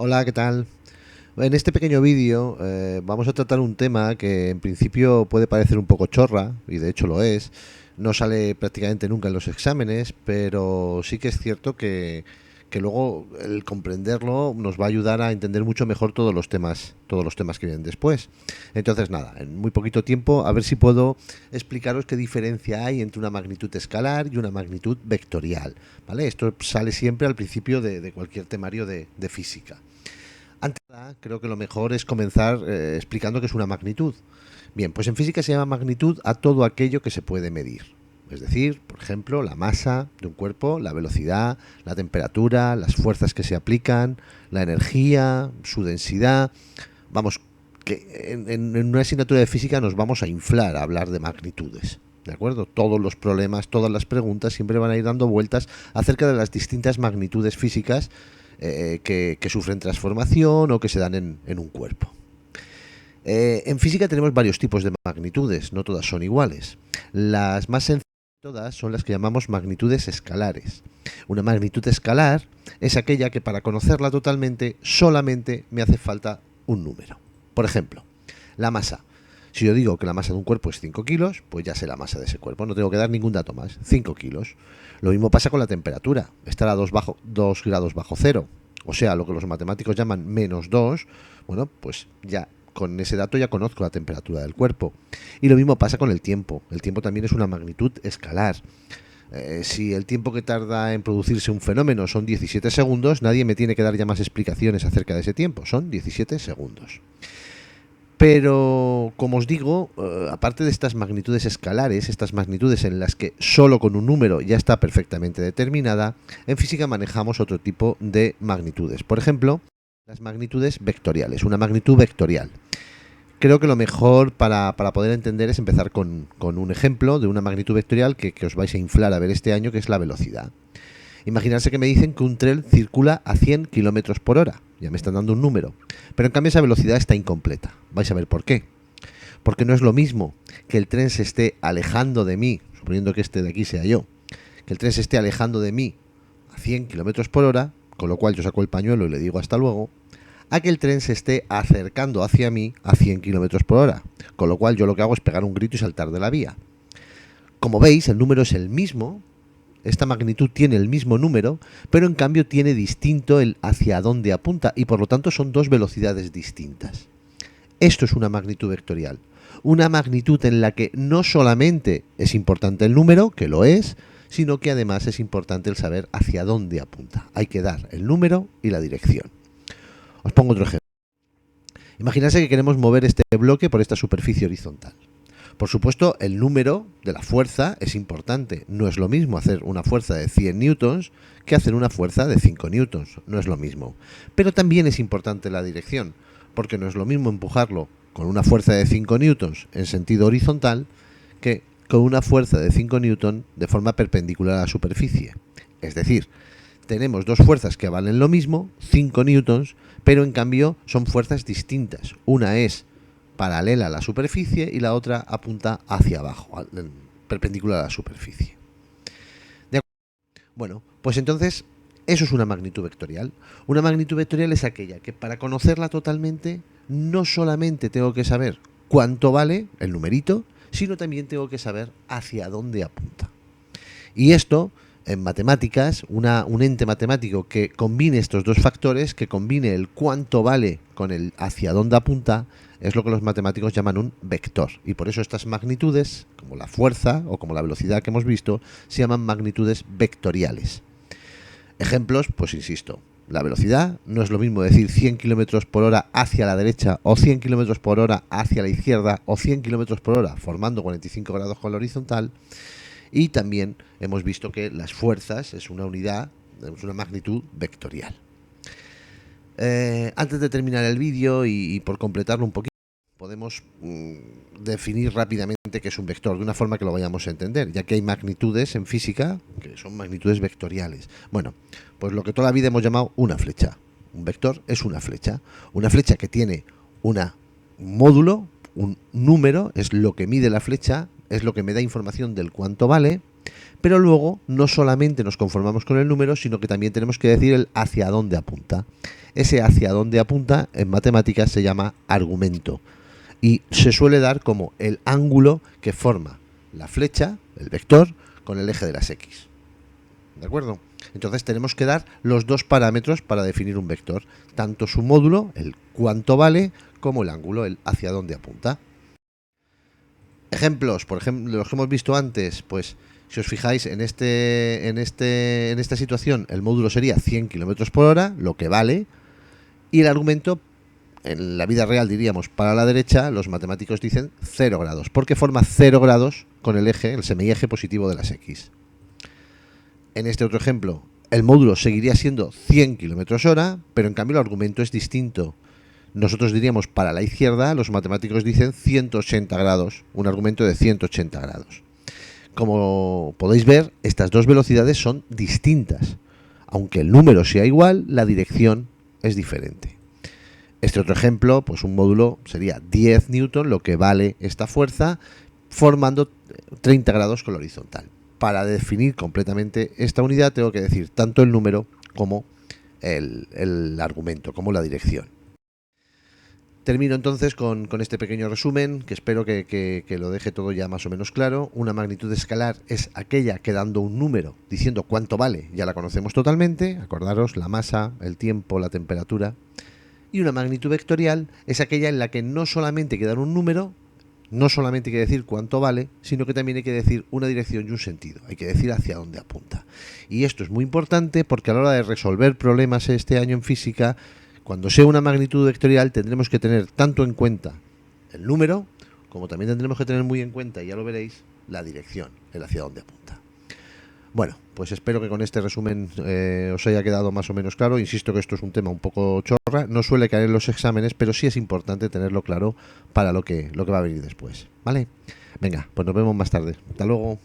Hola, ¿qué tal? En este pequeño vídeo vamos a tratar un tema que en principio puede parecer un poco chorra, y de hecho lo es. No sale prácticamente nunca en los exámenes, pero sí que es cierto que luego el comprenderlo nos va a ayudar a entender mucho mejor todos los temas que vienen después. Entonces, nada, en muy poquito tiempo, a ver si puedo explicaros qué diferencia hay entre una magnitud escalar y una magnitud vectorial. ¿Vale? Esto sale siempre al principio de cualquier temario de física. Antes de nada, creo que lo mejor es comenzar explicando qué es una magnitud. Bien, pues en física se llama magnitud a todo aquello que se puede medir. Es decir, por ejemplo, la masa de un cuerpo, la velocidad, la temperatura, las fuerzas que se aplican, la energía, su densidad. Vamos, que en una asignatura de física nos vamos a inflar a hablar de magnitudes. ¿De acuerdo? Todos los problemas, todas las preguntas siempre van a ir dando vueltas acerca de las distintas magnitudes físicas que sufren transformación o que se dan en un cuerpo. En física tenemos varios tipos de magnitudes, no todas son iguales. Las más sencillas de todas son las que llamamos magnitudes escalares. Una magnitud escalar es aquella que para conocerla totalmente solamente me hace falta un número. Por ejemplo, la masa. Si yo digo que la masa de un cuerpo es 5 kilos, pues ya sé la masa de ese cuerpo, no tengo que dar ningún dato más, 5 kilos. Lo mismo pasa con la temperatura, estará a 2 grados bajo cero, o sea, lo que los matemáticos llaman -2, bueno, pues ya con ese dato ya conozco la temperatura del cuerpo. Y lo mismo pasa con el tiempo también es una magnitud escalar. Si el tiempo que tarda en producirse un fenómeno son 17 segundos, nadie me tiene que dar ya más explicaciones acerca de ese tiempo, son 17 segundos. Pero, como os digo, aparte de estas magnitudes escalares, estas magnitudes en las que solo con un número ya está perfectamente determinada, en física manejamos otro tipo de magnitudes. Por ejemplo, las magnitudes vectoriales, una magnitud vectorial. Creo que lo mejor para poder entender es empezar con un ejemplo de una magnitud vectorial que os vais a inflar a ver este año, que es la velocidad. Imaginarse que me dicen que un tren circula a 100 km por hora. Ya me están dando un número. Pero en cambio esa velocidad está incompleta. Vais a ver por qué. Porque no es lo mismo que el tren se esté alejando de mí, suponiendo que este de aquí sea yo, que el tren se esté alejando de mí a 100 km por hora, con lo cual yo saco el pañuelo y le digo hasta luego, a que el tren se esté acercando hacia mí a 100 km por hora, con lo cual yo lo que hago es pegar un grito y saltar de la vía. Como veis, el número es el mismo. Esta magnitud tiene el mismo número, pero en cambio tiene distinto el hacia dónde apunta y por lo tanto son dos velocidades distintas. Esto es una magnitud vectorial. Una magnitud en la que no solamente es importante el número, que lo es, sino que además es importante el saber hacia dónde apunta. Hay que dar el número y la dirección. Os pongo otro ejemplo. Imaginad que queremos mover este bloque por esta superficie horizontal. Por supuesto, el número de la fuerza es importante. No es lo mismo hacer una fuerza de 100 newtons que hacer una fuerza de 5 newtons. No es lo mismo. Pero también es importante la dirección, porque no es lo mismo empujarlo con una fuerza de 5 newtons en sentido horizontal que con una fuerza de 5 newtons de forma perpendicular a la superficie. Es decir, tenemos dos fuerzas que valen lo mismo, 5 newtons, pero en cambio son fuerzas distintas. Una es paralela a la superficie y la otra apunta hacia abajo, perpendicular a la superficie. Bueno, pues entonces eso es una magnitud vectorial. Una magnitud vectorial es aquella que para conocerla totalmente no solamente tengo que saber cuánto vale el numerito, sino también tengo que saber hacia dónde apunta. Y esto, en matemáticas, un ente matemático que combine estos dos factores, que combine el cuánto vale con el hacia dónde apunta, es lo que los matemáticos llaman un vector. Y por eso estas magnitudes, como la fuerza o como la velocidad que hemos visto, se llaman magnitudes vectoriales. Ejemplos, pues insisto, la velocidad no es lo mismo decir 100 km por hora hacia la derecha o 100 km por hora hacia la izquierda o 100 km por hora formando 45 grados con la horizontal. Y también hemos visto que las fuerzas es una unidad, es una magnitud vectorial. Antes de terminar el vídeo y por completarlo un poquito, podemos definir rápidamente qué es un vector, de una forma que lo vayamos a entender, ya que hay magnitudes en física que son magnitudes vectoriales. Bueno, pues lo que toda la vida hemos llamado una flecha. Un vector es una flecha que tiene un módulo, un número, es lo que mide la flecha, es lo que me da información del cuánto vale, Pero luego no solamente nos conformamos con el número, sino que también tenemos que decir el hacia dónde apunta. Ese hacia dónde apunta en matemáticas se llama argumento y se suele dar como el ángulo que forma la flecha, el vector, con el eje de las X. ¿De acuerdo? Entonces tenemos que dar los dos parámetros para definir un vector, tanto su módulo, el cuánto vale, como el ángulo, el hacia dónde apunta. Ejemplos, por ejemplo, los que hemos visto antes, pues si os fijáis en esta situación, el módulo sería 100 km por hora, lo que vale, y el argumento, en la vida real diríamos para la derecha, los matemáticos dicen 0 grados, porque forma 0 grados con el eje, el semieje positivo de las X. En este otro ejemplo, el módulo seguiría siendo 100 km hora, pero en cambio el argumento es distinto. Nosotros diríamos para la izquierda, los matemáticos dicen 180 grados, un argumento de 180 grados. Como podéis ver, estas dos velocidades son distintas. Aunque el número sea igual, la dirección es diferente. Este otro ejemplo, pues un módulo sería 10 newton, lo que vale esta fuerza, formando 30 grados con la horizontal. Para definir completamente esta unidad tengo que decir tanto el número como el argumento, como la dirección. Termino entonces con este pequeño resumen, que espero que lo deje todo ya más o menos claro. Una magnitud escalar es aquella que dando un número, diciendo cuánto vale, ya la conocemos totalmente, acordaros, la masa, el tiempo, la temperatura. Y una magnitud vectorial es aquella en la que no solamente hay que dar un número, no solamente hay que decir cuánto vale, sino que también hay que decir una dirección y un sentido. Hay que decir hacia dónde apunta. Y esto es muy importante porque a la hora de resolver problemas este año en física, cuando sea una magnitud vectorial tendremos que tener tanto en cuenta el número, como también tendremos que tener muy en cuenta, y ya lo veréis, la dirección, el hacia dónde apunta. Bueno, pues espero que con este resumen os haya quedado más o menos claro. Insisto que esto es un tema un poco chorra, no suele caer en los exámenes, pero sí es importante tenerlo claro para lo que va a venir después. ¿Vale? Venga, pues nos vemos más tarde. Hasta luego.